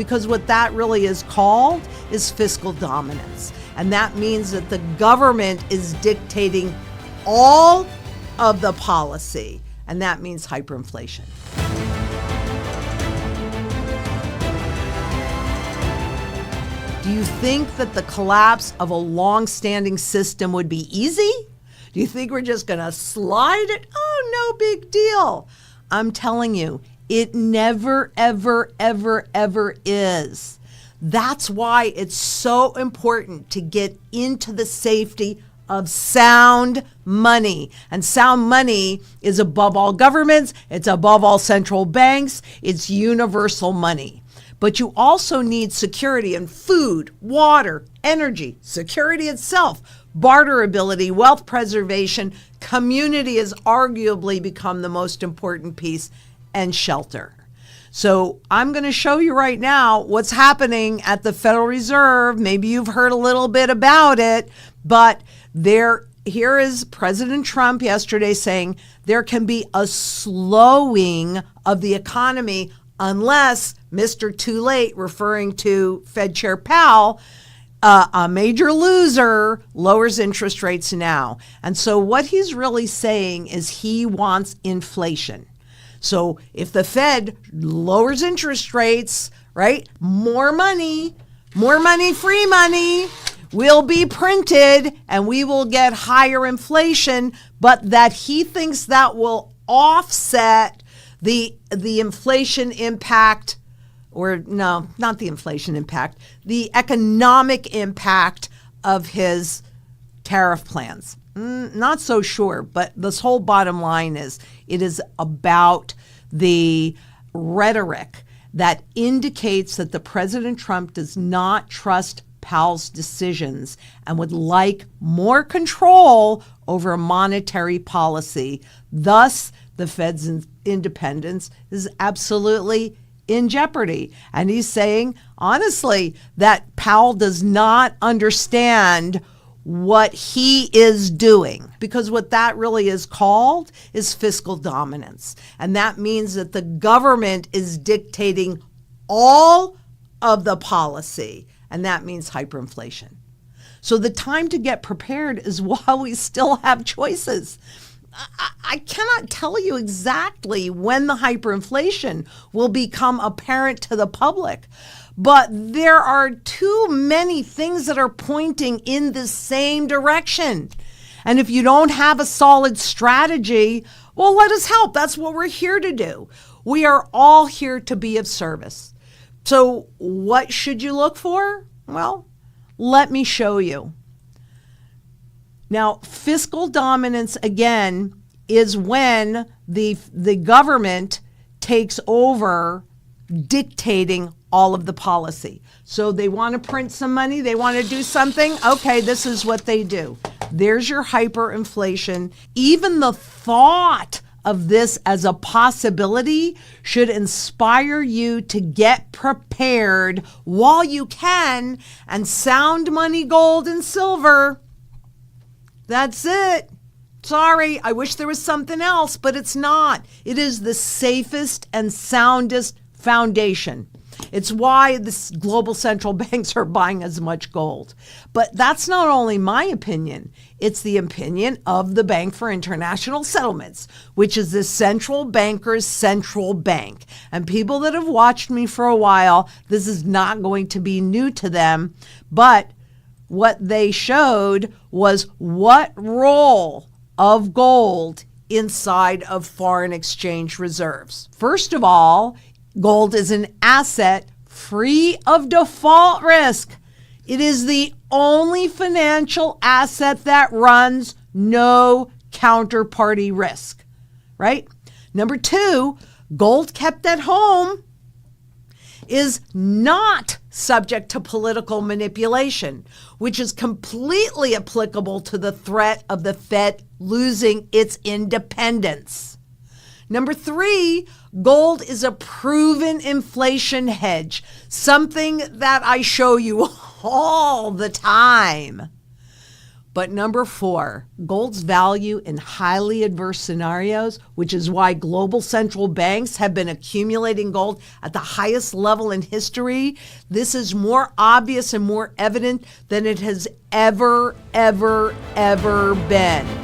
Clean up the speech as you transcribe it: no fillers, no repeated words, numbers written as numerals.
because what that really is called is fiscal dominance. And that means that the government is dictating all of the policy, and that means hyperinflation. Do you think that the collapse of a long-standing system would be easy? Do you think we're just going to slide it? Oh, no big deal. I'm telling you, it never, ever, ever, ever is. That's why it's so important to get into the safety of sound money. And sound money is above all governments, it's above all central banks, it's universal money. But you also need security in food, water, energy, security itself, barterability, wealth preservation. Community has arguably become the most important piece, and shelter. So I'm going to show you right now what's happening at the Federal Reserve. Maybe you've heard a little bit about it, but here is President Trump yesterday saying there can be a slowing of the economy unless Mr. Too Late, referring to Fed Chair Powell, a major loser, lowers interest rates now. And so what he's really saying is he wants inflation. So if the Fed lowers interest rates, right, more money, free money will be printed and we will get higher inflation, but that he thinks that will offset the inflation impact, or no, not the inflation impact, the economic impact of his tariff plans. Not so sure, but this whole bottom line is it is about the rhetoric that indicates that the President Trump does not trust Powell's decisions and would like more control over monetary policy. Thus, the Fed's independence is absolutely in jeopardy. And he's saying, honestly, that Powell does not understand what he is doing, because what that really is called is fiscal dominance. And that means that the government is dictating all of the policy, and that means hyperinflation. So the time to get prepared is while we still have choices. I cannot tell you exactly when the hyperinflation will become apparent to the public, but there are too many things that are pointing in the same direction. And if you don't have a solid strategy, well, let us help. That's what we're here to do. We are all here to be of service. So what should you look for? Well, let me show you. Now, fiscal dominance, again, is when the government takes over dictating all of the policy. So they want to print some money, they want to do something. Okay, this is what they do. There's your hyperinflation. Even the thought of this as a possibility should inspire you to get prepared while you can. And sound money, gold and silver, that's it. Sorry, I wish there was something else, but it's not. It is the safest and soundest foundation. It's why the global central banks are buying as much gold. But that's not only my opinion. It's the opinion of the Bank for International Settlements, which is the central banker's central bank. And people that have watched me for a while, this is not going to be new to them. But what they showed was what role of gold inside of foreign exchange reserves. First of all, gold is an asset free of default risk. It is the only financial asset that runs no counterparty risk, right? Number two, gold kept at home is not subject to political manipulation, which is completely applicable to the threat of the Fed losing its independence. Number three, gold is a proven inflation hedge, something that I show you all the time. But number 4, gold's value in highly adverse scenarios, which is why global central banks have been accumulating gold at the highest level in history. This is more obvious and more evident than it has ever been.